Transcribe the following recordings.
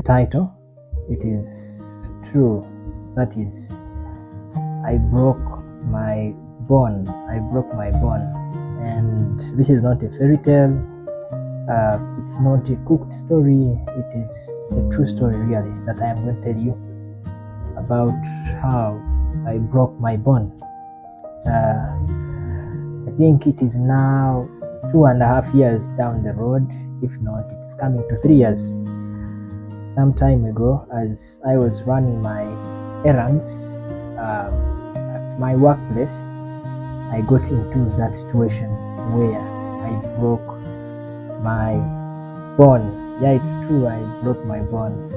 title. It is true. That is, I broke my bone. And this is not a fairy tale. It's not a cooked story. It is a true story, really, that I am going to tell you about how I broke my bone. I think it is now 2.5 years down the road. If not, it's coming to 3 years. Some time ago, as I was running my errands at my workplace, I got into that situation where I broke my bone. Yeah, it's true, I broke my bone,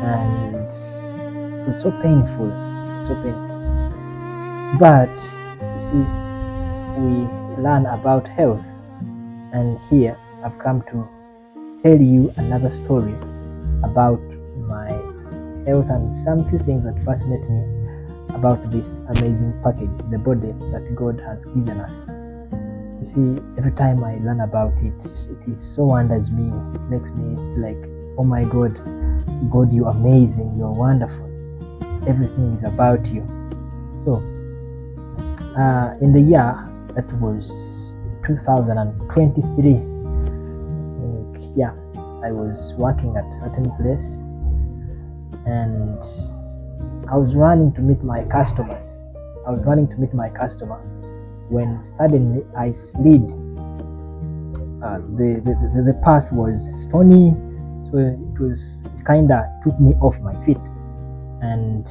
and it was so painful. But you see, we learn about health, and here I've come to tell you another story about my health and some few things that fascinate me about this amazing package, the body that God has given us. You see, every time I learn about it, it is so wonders me. It makes me feel like, oh my God, you're amazing, you're wonderful. Everything is about you. So, in the year that was 2023, I was working at a certain place, and I was running to meet my customers. When suddenly I slid. The path was stony, so it kinda took me off my feet, and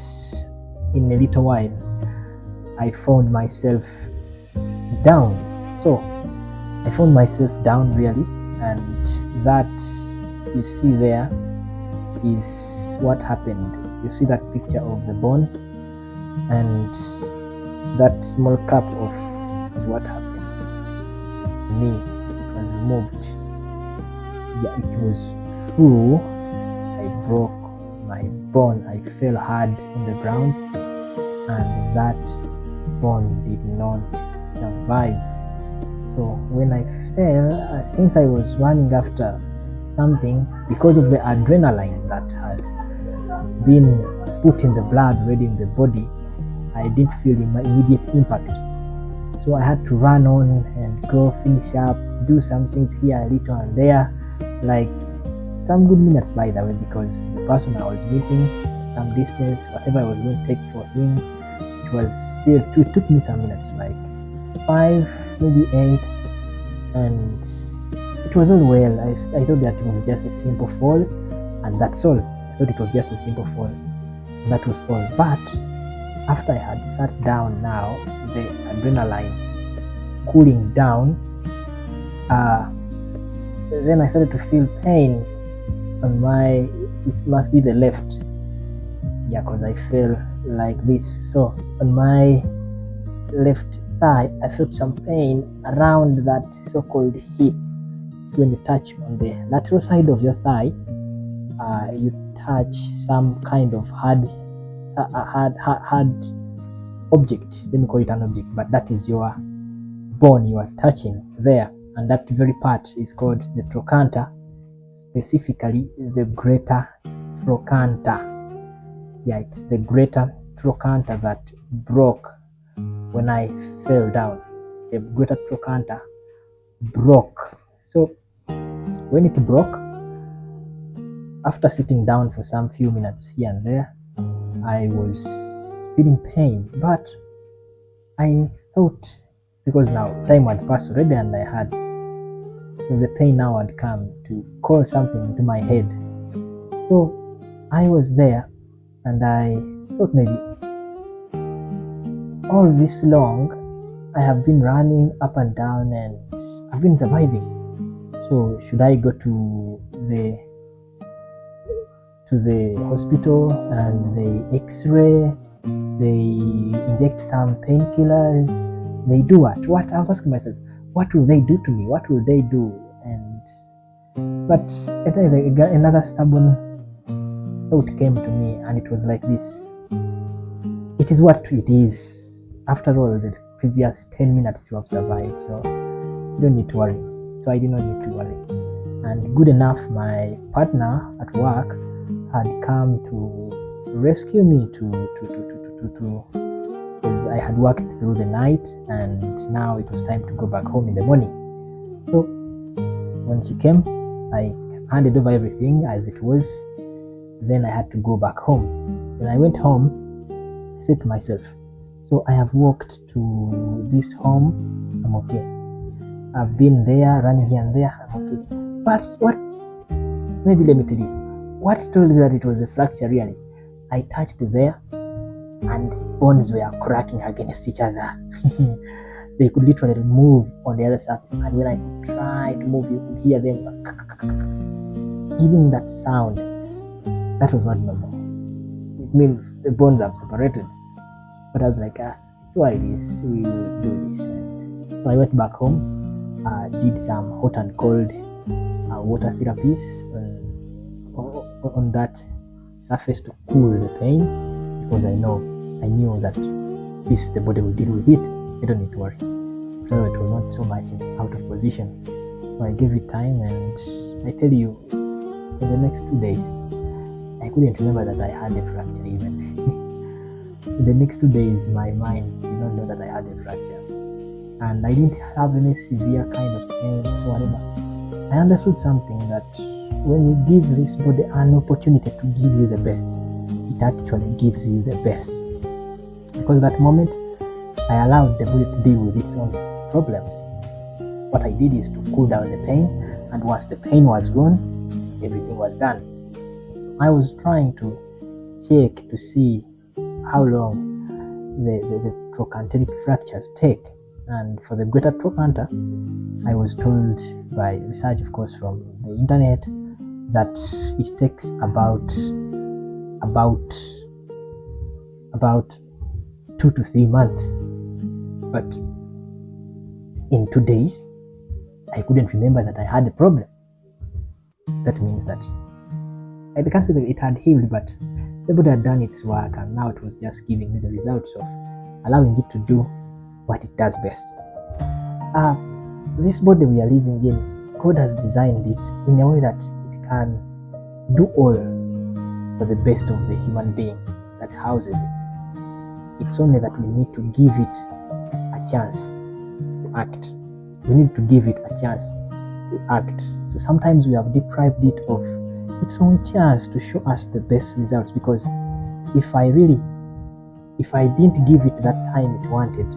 in a little while I found myself down. Really, and that you see there is what happened. You see that picture of the bone, and that small cup of is what happened to me. It was removed. Yeah, it was true. I broke my bone. I fell hard on the ground, and that bone did not survive. So when I fell, since I was running after something, because of the adrenaline that had been put in the blood already in the body, I didn't feel my immediate impact. So I had to run on and go finish up, do some things here, a little and there, like some good minutes, by the way, because the person I was meeting, some distance, whatever I was going to take for him, it took me some minutes, like 5, maybe 8, and it was all well. I thought that it was just a simple fall, and that's all. That was all. But after I had sat down, now the adrenaline cooling down, then I started to feel pain on this must be the left, because I feel like this. So on my left thigh, I felt some pain around that so-called hip. So when you touch on the lateral side of your thigh, you touch some kind of hard object. Let me call it an object, but that is your bone you are touching there, and that very part is called the trochanter, specifically the greater trochanter. Yeah, it's the greater trochanter that broke when I fell down. The greater trochanter broke. So when it broke, after sitting down for some few minutes here and there, I was feeling pain, but I thought, because now time had passed already and so the pain now had come to call something into my head. So I was there, and I thought, maybe all this long I have been running up and down and I've been surviving. So should I go to the hospital and they x-ray, they inject some painkillers, they do what? I was asking myself, what will they do to me? What will they do? But another stubborn thought came to me, and it was like this: it is what it is. After all, the previous 10 minutes you have survived, so you don't need to worry. So I did not need to worry, And good enough, my partner at work had come to rescue me because I had worked through the night and now it was time to go back home in the morning. So when she came, I handed over everything as it was. Then I had to go back home. When I went home, I said to myself, so I have walked to this home, I'm okay. I've been there, running here and there, I'm okay. But maybe let me tell you, what told me that it was a fracture really? I touched there and bones were cracking against each other. They could literally move on the other surface, and when I could try to move, you could hear them giving that sound. That was not normal. It means the bones have separated. But I was like, so what it is, we will do this. So I went back home, did some hot and cold water therapies on that surface to cool the pain, because I knew that this the body will deal with it. I don't need to worry. So it was not so much out of position. So I gave it time, and I tell you, in the next 2 days, I couldn't remember that I had a fracture even. In the next 2 days, my mind did not know that I had a fracture. And I didn't have any severe kind of pain, so whatever. I understood something, that when you give this body an opportunity to give you the best, it actually gives you the best. Because at that moment, I allowed the body to deal with its own problems. What I did is to cool down the pain, and once the pain was gone, everything was done. I was trying to check to see how long the trochanteric fractures take. And for the greater trochanter, I was told by research, of course, from the internet, that it takes about 2 to 3 months. But in 2 days, I couldn't remember that I had a problem. That means that I can't say that it had healed, but the body had done its work, and now it was just giving me the results of allowing it to do what it does best. This body we are living in, God has designed it in a way that it can do all for the best of the human being that houses it. It's only that we need to give it a chance to act. We need to give it a chance to act. So sometimes we have deprived it of its own chance to show us the best results, because if I didn't give it that time it wanted,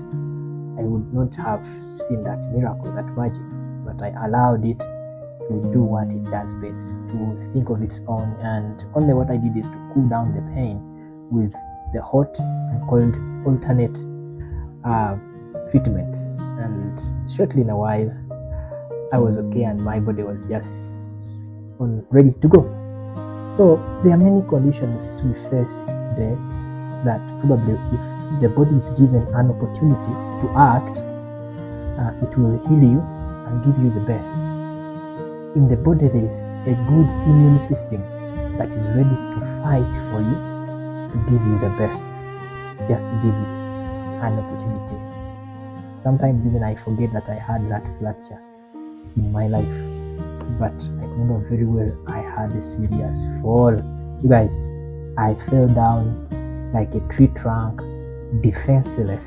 I would not have seen that miracle, that magic. But I allowed it to do what it does best, to think of its own, and only what I did is to cool down the pain with the hot and cold alternate treatments. And shortly in a while, I was okay, and my body was just ready to go. So there are many conditions we face today that probably, if the body is given an opportunity to act, it will heal you and give you the best. In the body, there is a good immune system that is ready to fight for you, to give you the best. Just give it an opportunity. Sometimes even I forget that I had that fracture in my life. But I remember very well I had a serious fall. You guys, I fell down like a tree trunk, defenseless.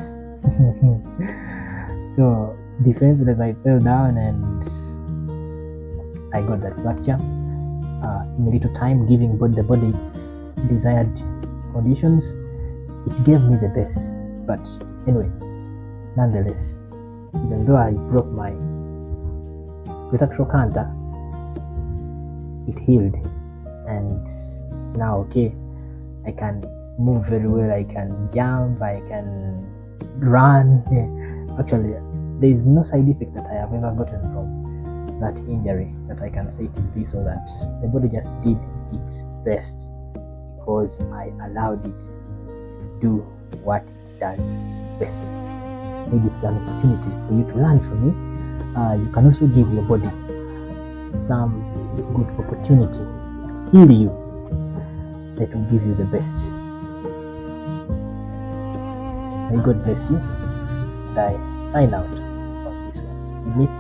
So defenseless, I fell down and I got that fracture. In a little time, giving the body its desired conditions, it gave me the best. But anyway, nonetheless, even though I broke my greater trochanter, it healed, and now okay, I can move very well, I can jump, I can run. Actually, there is no side effect that I have ever gotten from that injury that I can say it is this or that. The body just did its best because I allowed it to do what it does best. Maybe it's an opportunity for you to learn from me. You can also give your body some good opportunity to heal you, that will give you the best. May God bless you, and I sign out on this one. We meet